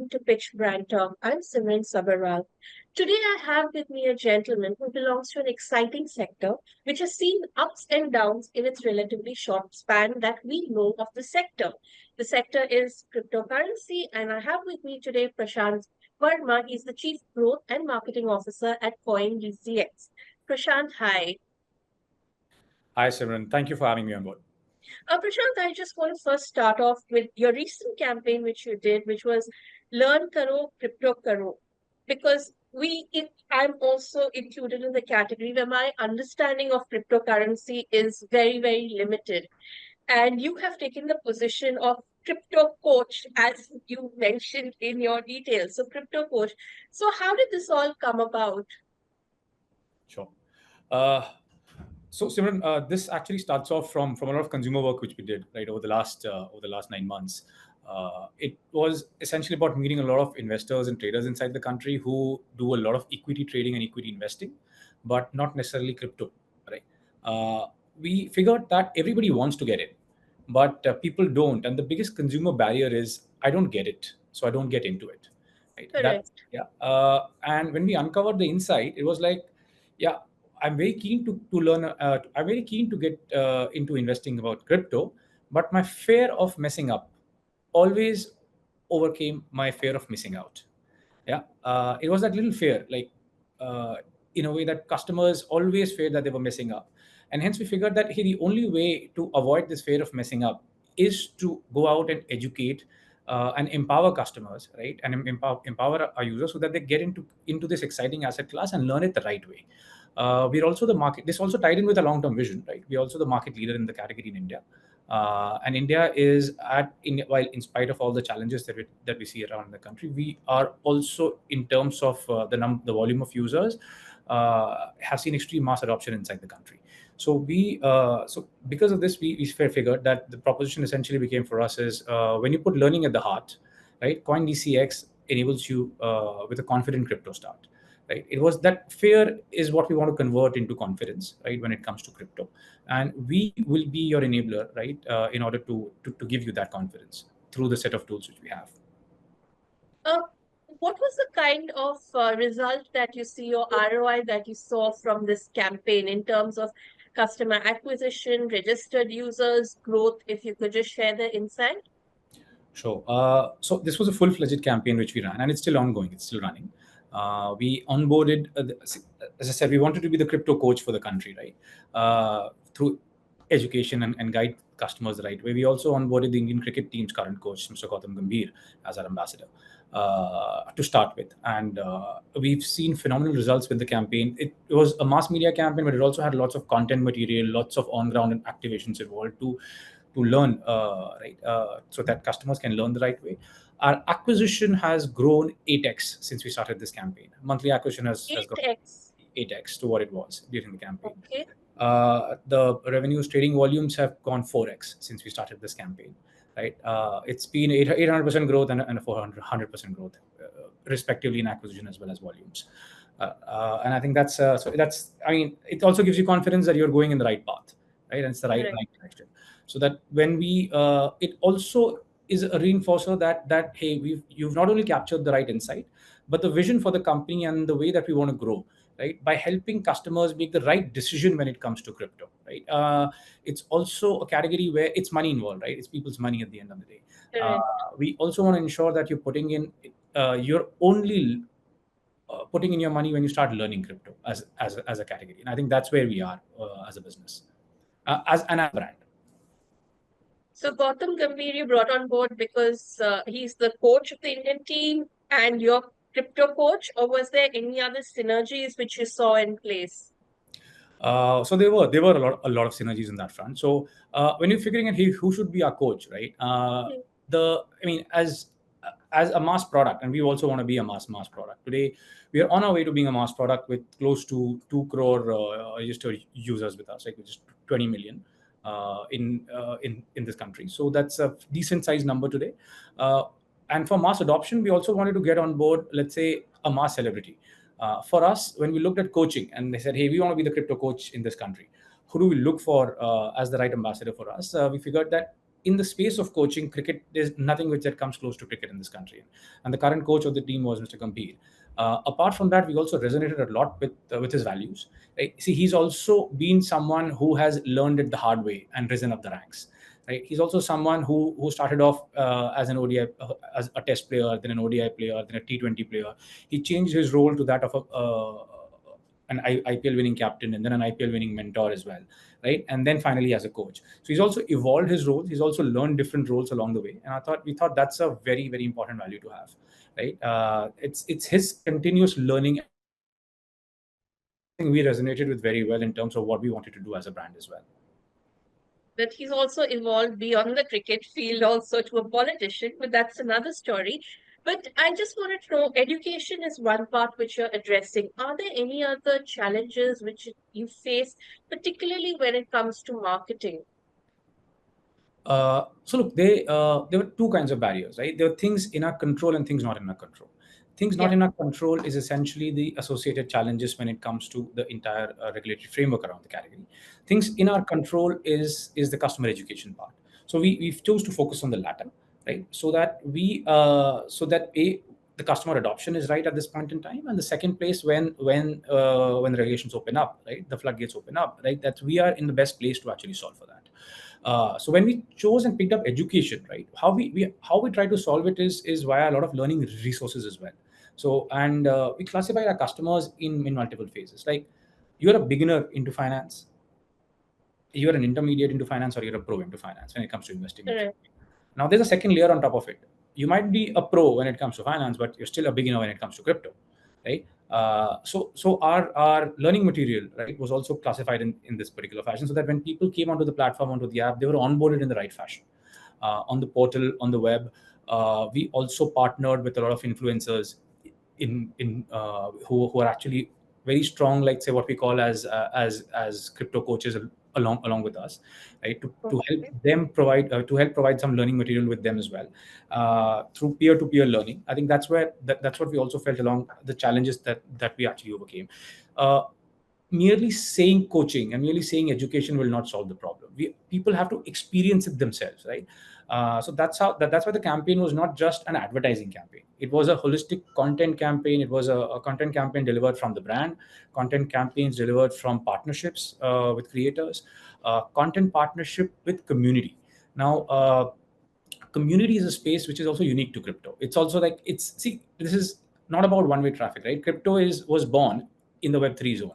welcome to Pitch BrandTalk. I'm Simran Sabaral. Today I have with me a gentleman who belongs to an exciting sector which has seen ups and downs in its relatively short span that we know of the sector. The sector is cryptocurrency, and I have with me today Prashant Verma. He's the Chief Growth and Marketing Officer at CoinDCX. Prashant, hi. Hi, Simran. Thank you for having me on board. Prashant, I just want to first start off with your recent campaign, which you did, which was Learn Karo, Crypto Karo. Because I'm also included in the category where my understanding of cryptocurrency is very, very limited. And you have taken the position of crypto coach, as you mentioned in your details. So, crypto coach. So, how did this all come about? Sure. Uh, so, Simran, this actually starts off from a lot of consumer work which we did right over the last 9 months. It was essentially about meeting a lot of investors and traders inside the country who do a lot of equity trading and equity investing, but not necessarily crypto. Right? We figured that everybody wants to get it, but people don't, and the biggest consumer barrier is I don't get it, so I don't get into it. Right? Correct. Yeah. And when we uncovered the insight, it was like, yeah, I'm very keen to learn. I'm very keen to get into investing about crypto, but my fear of messing up always overcame my fear of missing out. Yeah, it was that little fear, like in a way that customers always feared that they were messing up, and hence we figured that hey, the only way to avoid this fear of messing up is to go out and educate and empower customers, right, and empower our users so that they get into this exciting asset class and learn it the right way. We're also the market. This also tied in with a long-term vision, right? We're also the market leader in the category in India. And India is while in spite of all the challenges that we see around the country, we are also in terms of the volume of users have seen extreme mass adoption inside the country. So because of this, we figured that the proposition essentially became for us is when you put learning at the heart, right? CoinDCX enables you with a confident crypto start. Right, it was that fear is what we want to convert into confidence, right, when it comes to crypto, and we will be your enabler, right, in order to give you that confidence through the set of tools which we have. Uh, what was the kind of result that you see or ROI that you saw from this campaign in terms of customer acquisition, registered users, growth? If you could just share the insight. Sure. So this was a full-fledged campaign which we ran, and it's still ongoing. It's still running. We onboarded, as I said, we wanted to be the crypto coach for the country, right? Through education and guide customers the right way. We also onboarded the Indian cricket team's current coach, Mr. Gautam Gambhir, as our ambassador to start with. And we've seen phenomenal results with the campaign. It was a mass media campaign, but it also had lots of content material, lots of on-ground activations involved to learn, right, so that customers can learn the right way. Our acquisition has grown 8x since we started this campaign. Monthly acquisition has grown 8x. 8x to what it was during the campaign. Okay. The revenues trading volumes have gone 4x since we started this campaign. Right, it's been 800% growth and a 400% growth, respectively, in acquisition as well as volumes. And I think that's I mean, it also gives you confidence that you're going in the right path, right, and it's the right direction. So that when it also is a reinforcer that hey, you've not only captured the right insight, but the vision for the company and the way that we want to grow, right, by helping customers make the right decision when it comes to crypto, right. It's also a category where it's money involved, right. It's people's money at the end of the day. We also want to ensure that you're putting in you're only putting in your money when you start learning crypto as a category, and I think that's where we are as a business, as a brand. So Gautam Gambhir you brought on board because he's the coach of the Indian team and your crypto coach, or was there any other synergies which you saw in place? So there were a lot of synergies in that front. So when you're figuring out who should be our coach, right? I mean, as a mass product, and we also want to be a mass product. Today, we are on our way to being a mass product with close to 2 crore registered users with us, like which is 20 million in this country. So that's a decent sized number today. And for mass adoption, we also wanted to get on board, let's say, a mass celebrity. For us, when we looked at coaching and they said, hey, we want to be the crypto coach in this country, who do we look for as the right ambassador for us? We figured that in the space of coaching, cricket, there's nothing which that comes close to cricket in this country. And the current coach of the team was Mr. Gambhir. Apart from that, we also resonated a lot with his values. Right? See, he's also been someone who has learned it the hard way and risen up the ranks. Right? He's also someone who started off as an ODI, as a Test player, then an ODI player, then a T20 player. He changed his role to that of an IPL winning captain, and then an IPL winning mentor as well, right? And then finally as a coach. So he's also evolved his roles. He's also learned different roles along the way, and we thought that's a very, very important value to have, right? It's his continuous learning and evolution is something we resonated with very well in terms of what we wanted to do as a brand as well. That he's also evolved beyond the cricket field also to a politician, but that's another story. But I just wanted to know, education is one part which you're addressing. Are there any other challenges which you face, particularly when it comes to marketing? So look, there were two kinds of barriers, right? There were things in our control and things not in our control. Things not Yeah, in our control is essentially the associated challenges when it comes to the entire regulatory framework around the category. Things in our control is the customer education part. So we chose to focus on the latter, right? So that the customer adoption is right at this point in time, and the second place, when the regulations open up, right, the floodgates open up, right, that we are in the best place to actually solve for that. So when we chose and picked up education, right, how we try to solve it is via a lot of learning resources as well. So, and we classify our customers in multiple phases. Like, you're a beginner into finance, you're an intermediate into finance, or you're a pro into finance when it comes to investing in correct. crypto. Now there's a second layer on top of it. You might be a pro when it comes to finance, but you're still a beginner when it comes to crypto, right? So our learning material, right, was also classified in this particular fashion, so that when people came onto the platform, onto the app, they were onboarded in the right fashion. On the portal, on the web, we also partnered with a lot of influencers in who are actually very strong, like say what we call as crypto coaches along with us, right, to help Okay. them provide to help provide some learning material with them as well, through peer-to-peer learning. I think that's what we also felt along the challenges that we actually overcame. uh, Merely saying coaching and merely saying education will not solve the problem. People have to experience it themselves, right? So that's why the campaign was not just an advertising campaign. It was a holistic content campaign. It was a content campaign delivered from the brand, content campaigns delivered from partnerships with creators, content partnership with community. Now, community is a space which is also unique to crypto. It's also like, this is not about one way traffic, right? Crypto is was born in the Web3 zone.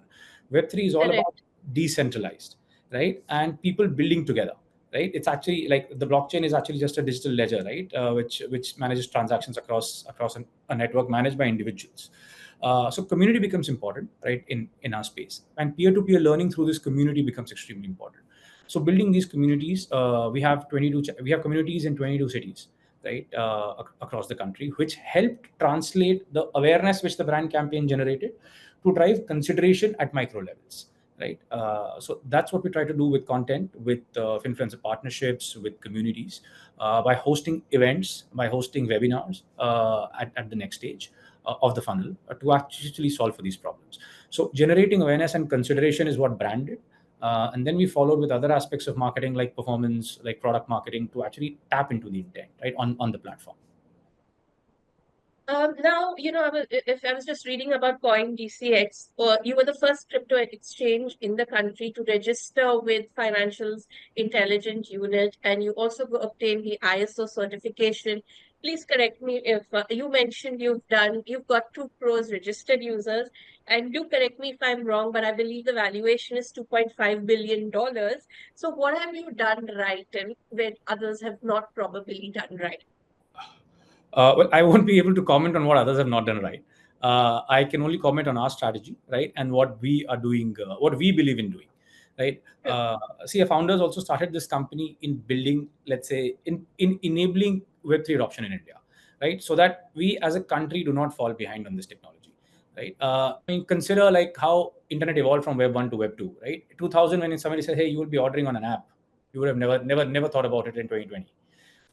Web3 is all about Correct. decentralized, right, and people building together, right? It's actually like the blockchain is actually just a digital ledger, right, which manages transactions across a network managed by individuals. So community becomes important, right, in our space, and peer-to-peer learning through this community becomes extremely important. So building these communities, we have communities in 22 cities, right, across the country, which helped translate the awareness which the brand campaign generated to drive consideration at micro levels, right? So that's what we try to do with content, with influencer partnerships, with communities, by hosting events, by hosting webinars at the next stage of the funnel, to actually solve for these problems. So generating awareness and consideration is what brand did. And then we followed with other aspects of marketing, like performance, like product marketing, to actually tap into the intent, right, on the platform. Now, if I was just reading about CoinDCX, you were the first crypto exchange in the country to register with Financials Intelligence Unit, and you also obtained the ISO certification. Please correct me if you mentioned you've got 2 crores registered users, and do correct me if I'm wrong, but I believe the valuation is $2.5 billion. So, what have you done right, and where others have not probably done right? Well, I won't be able to comment on what others have not done right. I can only comment on our strategy, right, and what we are doing, what we believe in doing, right. See, our founders also started this company in building, let's say, in enabling Web3 adoption in India, right, so that we as a country do not fall behind on this technology, right. I mean, consider like how internet evolved from Web 1 to Web 2, right? 2000, when somebody said, "Hey, you will be ordering on an app," you would have never thought about it in 2020,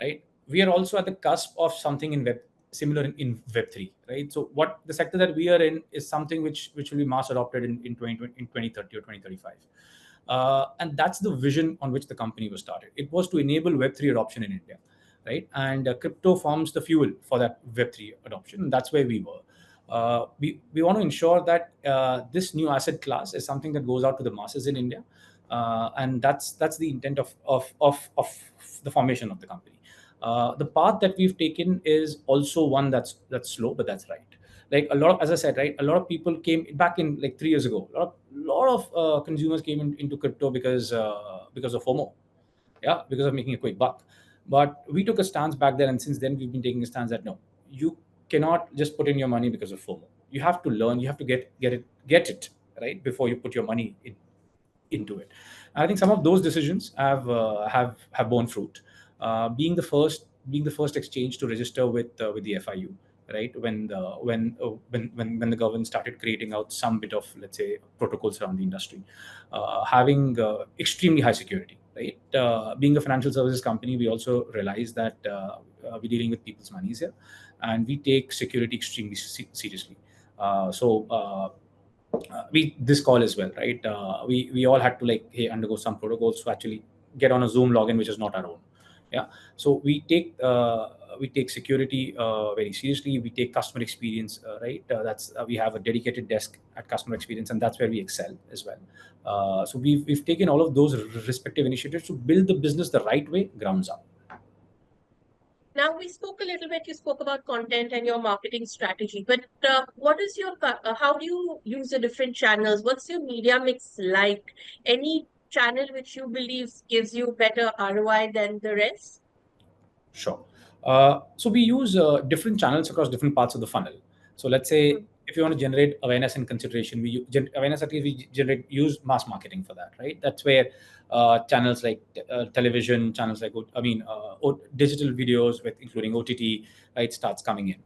right? We are also at the cusp of something in web similar in Web3, right? So what the sector that we are in is something which will be mass adopted in 2030 or 2035. And that's the vision on which the company was started. It was to enable Web3 adoption in India, right? And crypto forms the fuel for that Web3 adoption. And that's where we were. We want to ensure that this new asset class is something that goes out to the masses in India, and that's the intent of the formation of the company. The path that we've taken is also one that's slow, but that's right. Like a lot of, as I said, right, a lot of people came back in like 3 years ago. Lot of consumers came into crypto because of FOMO, yeah, because of making a quick buck. But we took a stance back then, and since then we've been taking a stance that no, you cannot just put in your money because of FOMO. You have to learn. You have to get it right before you put your money into it. And I think some of those decisions have borne fruit. Being the first exchange to register with the FIU, right? When the government started creating out some bit of, let's say, protocols around the industry, having extremely high security, right? Being a financial services company, we also realize that we're dealing with people's monies here, and we take security extremely seriously. We this call as well, right? We all had to like, hey, undergo some protocols to actually get on a Zoom login, which is not our own. Yeah. So we take security very seriously. We take customer experience, right? That's we have a dedicated desk at customer experience, and that's where we excel as well. So we've taken all of those respective initiatives to build the business the right way, grounds up. Now, we spoke a little bit, you spoke about content and your marketing strategy, but what is how do you use the different channels? What's your media mix like? Any channel which you believe gives you better ROI than the rest? Sure. So we use different channels across different parts of the funnel. So let's say Mm. if you want to generate awareness and consideration, awareness, at least we use mass marketing for that, right? That's where channels like television, channels like digital videos with including OTT, right, starts coming in.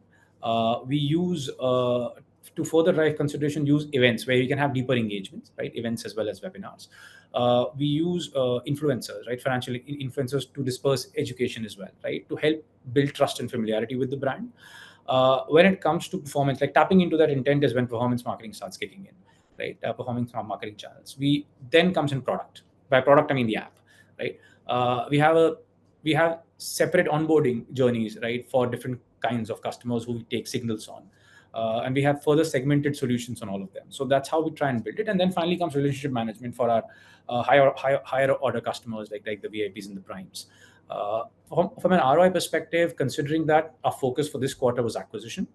We use to further drive consideration, use events where you can have deeper engagements, right? Events as well as webinars. We use influencers, right? Financial influencers to disperse education as well, right? To help build trust and familiarity with the brand. When it comes to performance, like tapping into that intent is when performance marketing starts kicking in, right? Performance marketing channels. We then comes in product. By product, I mean the app, right? We have separate onboarding journeys, right, for different kinds of customers who we take signals on. And we have further segmented solutions on all of them. So that's how we try and build it. And then finally comes relationship management for our higher order customers, like the VIPs and the primes. From an ROI perspective, considering that our focus for this quarter was acquisition,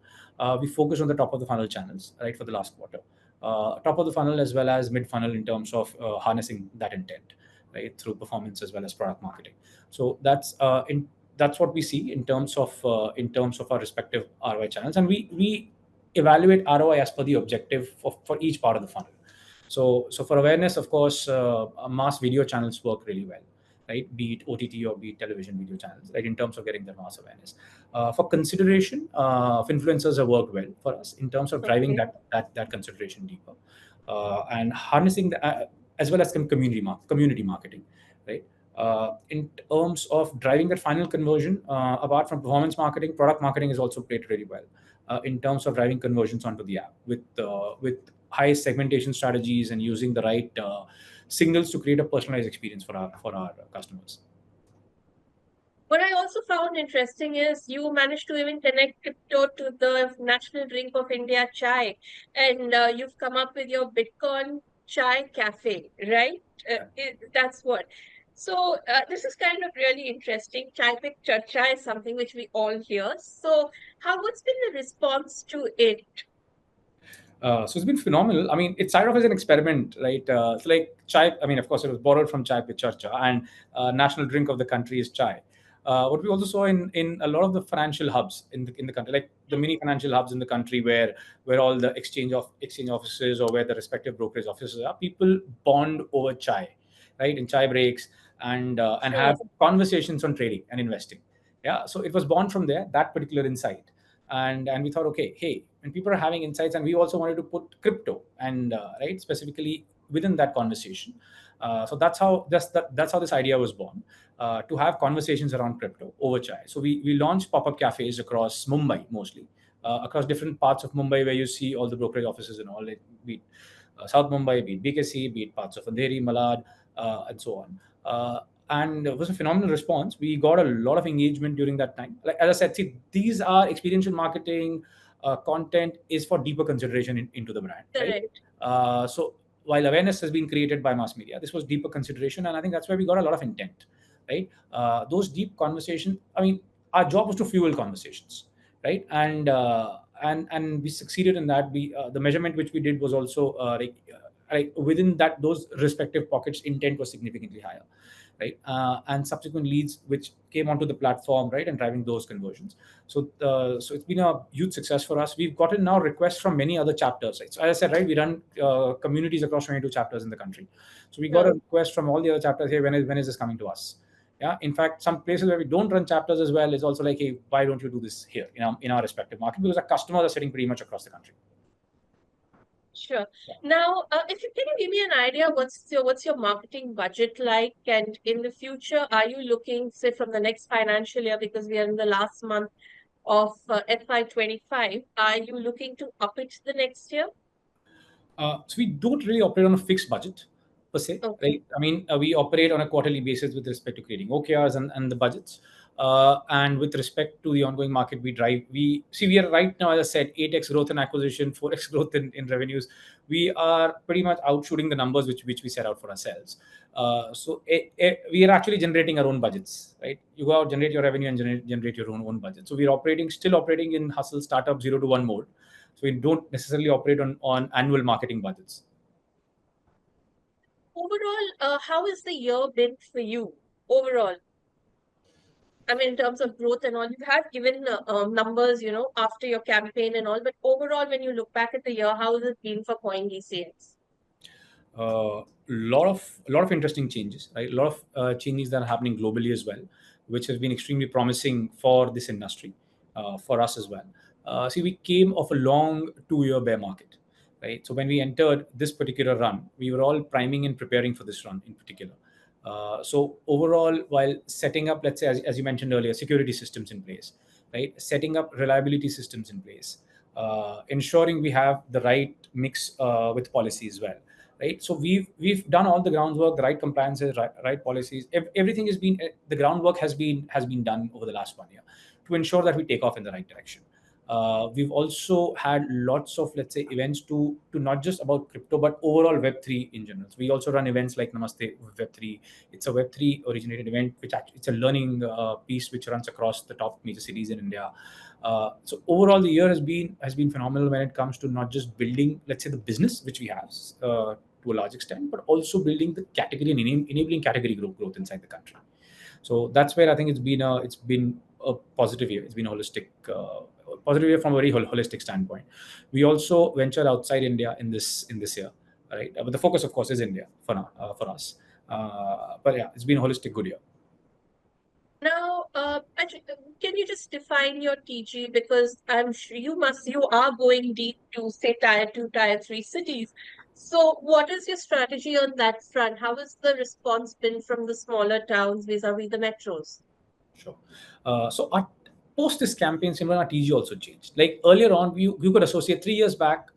we focused on the top of the funnel channels, right, for the last quarter. Top of the funnel as well as mid funnel in terms of harnessing that intent, right, through performance as well as product marketing. So that's what we see in terms of our respective ROI channels, and we evaluate ROI as per the objective for each part of the funnel. So for awareness, of course, mass video channels work really well, right? Be it OTT or be it television video channels, right? In terms of getting the mass awareness. For consideration, influencers have worked well for us in terms of driving Okay. that consideration deeper, and harnessing as well as community marketing, right? In terms of driving that final conversion, apart from performance marketing, product marketing is also played really well in terms of driving conversions onto the app with high segmentation strategies and using the right signals to create a personalized experience for our customers. What I also found interesting is you managed to even connect crypto to the national drink of India, chai, and you've come up with your Bitcoin Chai Cafe, right? That's what. So this is kind of really interesting. Chai Pe Charcha is something which we all hear. So what's been the response to it? So it's been phenomenal. I mean, it started off as an experiment, right? So like chai, I mean, of course, it was borrowed from Chai Pe Charcha, and national drink of the country is chai. What we also saw in a lot of the financial hubs in the country, like the mini financial hubs in the country, where all the exchange offices or where the respective brokerage offices are, people bond over chai, right? In chai breaks and Sure. have conversations on trading and investing. Yeah, so it was born from there, that particular insight, and we thought, okay, hey, when people are having insights, and we also wanted to put crypto and right, specifically within that conversation. So that's how this idea was born, to have conversations around crypto over chai. So we launched pop-up cafes across Mumbai, mostly across different parts of Mumbai, where you see all the brokerage offices and all it. South Mumbai, be it BKC, be it parts of Andheri, Malad, and so on. And it was a phenomenal response. We got a lot of engagement during that time. Like as I said, see, these are experiential marketing. Content is for deeper consideration into the brand, right? Correct. So while awareness has been created by mass media, this was deeper consideration, and I think that's why we got a lot of intent, right? Those deep conversations. I mean, our job was to fuel conversations, right? And we succeeded in that. We the measurement which we did was also like within that those respective pockets, intent was significantly higher, right? And subsequent leads which came onto the platform, right, and driving those conversions. So it's been a huge success for us. We've gotten now requests from many other chapters, right? So as I said, right, we run communities across 22 chapters in the country. So we got a Sure. request from all the other chapters here. When is this coming to us? Yeah. In fact, some places where we don't run chapters as well is also like, hey, why don't you do this here in our respective market? Because our customers are sitting pretty much across the country. Sure. Now, if you can you give me an idea, what's your marketing budget like, and in the future, are you looking, say, from the next financial year, because we are in the last month of FY25, are you looking to up it the next year? So we don't really operate on a fixed budget per se, Okay. right? I mean, we operate on a quarterly basis with respect to creating OKRs and the budgets. And with respect to the ongoing market, we see we are right now, as I said, 8x growth in acquisition, 4x growth in revenues. We are pretty much outshooting the numbers which we set out for ourselves. We are actually generating our own budgets, right? You go out, generate your revenue, and generate your own budget. So we're still operating in hustle startup 0 to 1 mode. So we don't necessarily operate on annual marketing budgets. Overall, how has the year been for you? Overall, I mean, in terms of growth and all, you have given numbers, after your campaign and all, but overall, when you look back at the year, how has it been for CoinDCX? A lot of interesting changes, right? A lot of changes that are happening globally as well, which has been extremely promising for this industry, for us as well. See, we came off a long 2-year bear market, right? So when we entered this particular run, we were all priming and preparing for this run in particular. So overall, while setting up, let's say, as you mentioned earlier, security systems in place, right? Setting up reliability systems in place, ensuring we have the right mix with policy as well, right? So we've done all the groundwork, the right compliances, right policies. Everything has been the groundwork has been done over the last 1 year to ensure that we take off in the right direction. We've also had lots of, let's say, events to not just about crypto but overall Web3 in general. So we also run events like Namaste Web3. It's a Web3 originated event, which actually it's a learning piece which runs across the top major cities in India. So overall, the year has been phenomenal when it comes to not just building, let's say, the business which we have to a large extent, but also building the category and enabling category growth inside the country. So that's where I think it's been a positive year. It's been a positive year from a very holistic standpoint. We also ventured outside India in this year, right? But the focus, of course, is India for now, for us. But yeah, it's been a holistic good year. Now, can you just define your TG? Because I'm sure you are going deep to, say, tier 2, tier 3 cities. So what is your strategy on that front? How has the response been from the smaller towns vis-a-vis the metros? Sure. So post this campaign, similar, our TG also changed. Like earlier on, you could associate 3 years back,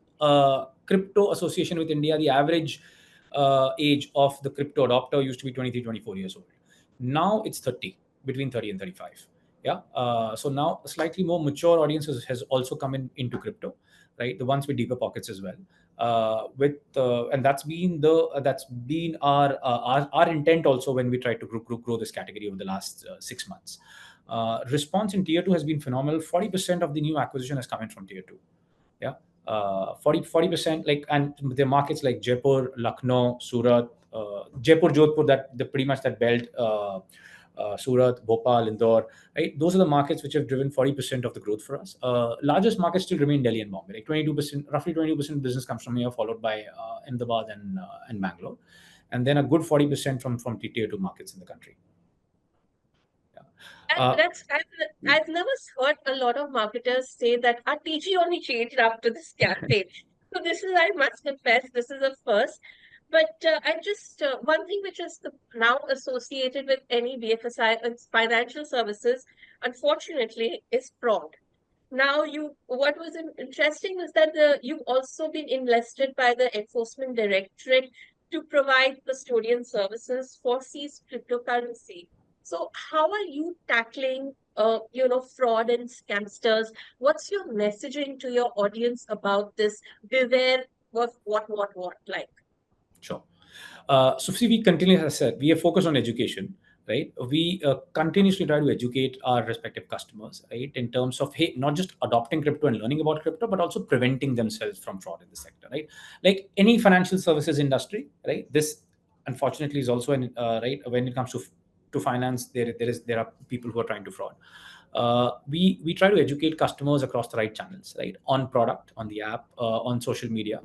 crypto association with India, the average age of the crypto adopter used to be 23, 24 years old. Now it's 30, between 30 and 35. Yeah. So now a slightly more mature audience has also come into crypto, right? The ones with deeper pockets as well. And that's been our intent also when we tried to grow this category over the last 6 months. Response in tier 2 has been phenomenal. 40% of the new acquisition has come in from tier 2. Yeah. 40%, like, and the markets like Jaipur, Lucknow, Surat, Jaipur, Jodhpur, that the pretty much that belt, Surat, Bhopal, Indore, right? Those are the markets which have driven 40% of the growth for us. Largest markets still remain Delhi and Bombay. Like 22%, roughly 22% business comes from here, followed by Ahmedabad and Bangalore, and then a good 40% from tier 2 markets in the country. Yeah. And I've never heard a lot of marketers say that our TG only changed after this campaign. So this is, I must confess, this is a first. But I just one thing which is now associated with any BFSI and financial services, unfortunately, is fraud. Now, what was interesting was that you've also been enlisted by the Enforcement Directorate to provide custodian services for seized cryptocurrency. So, how are you tackling, fraud and scamsters? What's your messaging to your audience about this? Beware of what, like. Sure. So see, we continue, as I said, we are focused on education, right? We continuously try to educate our respective customers, right, in terms of, hey, not just adopting crypto and learning about crypto, but also preventing themselves from fraud in the sector, right? Like any financial services industry, right? This unfortunately is also an right, when it comes to finance, there are people who are trying to fraud. We try to educate customers across the right channels, right, on product, on the app, on social media,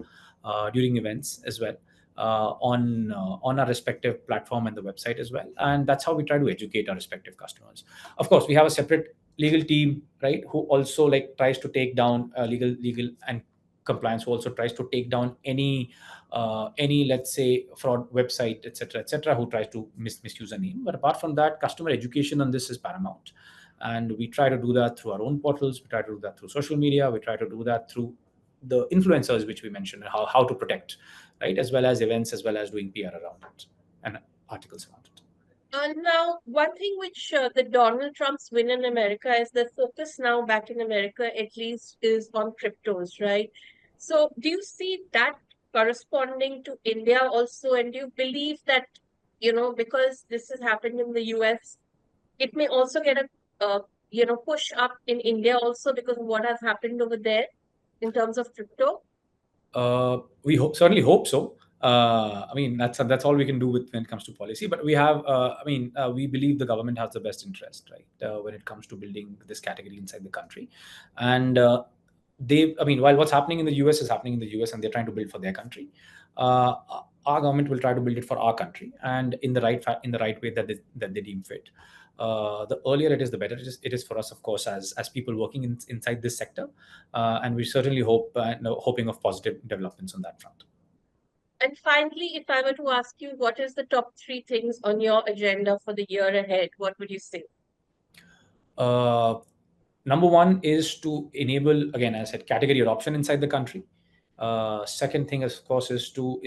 during events as well, on our respective platform and the website as well. And that's how we try to educate our respective customers. Of course, we have a separate legal team, right, who also like tries to take down legal and compliance, who also tries to take down any, let's say, fraud website, etc., who tries to misuse a name. But apart from that, customer education on this is paramount, and we try to do that through our own portals, we try to do that through social media, we try to do that through the influencers which we mentioned, and how to protect, right, as well as events, as well as doing PR around it and articles around it. Now, one thing which the Donald Trump's win in America is the focus now back in America, at least, is on cryptos, right? So, do you see that corresponding to India also? And do you believe that, because this has happened in the US, it may also get a, push up in India also because of what has happened over there in terms of crypto? We certainly hope so. I mean, that's all we can do with when it comes to policy. But we have, we believe the government has the best interest, right, when it comes to building this category inside the country. And while what's happening in the US is happening in the US, and they're trying to build for their country, uh, our government will try to build it for our country, and in the right way that they deem fit. The earlier it is, the better it is for us, of course, as people working inside this sector, and we certainly hoping of positive developments on that front. And finally, if I were to ask you, what is the top three things on your agenda for the year ahead? What would you say? Uh, Number one is to enable, again, as I said, category adoption inside the country. Second thing, of course, is to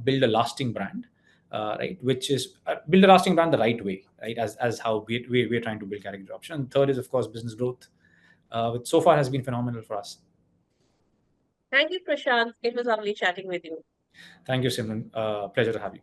build a lasting brand, right? Which is build a lasting brand the right way, right? As how we're trying to build category adoption. And third is, of course, business growth, which so far has been phenomenal for us. Thank you, Prashant. It was lovely chatting with you. Thank you, Simran. Pleasure to have you.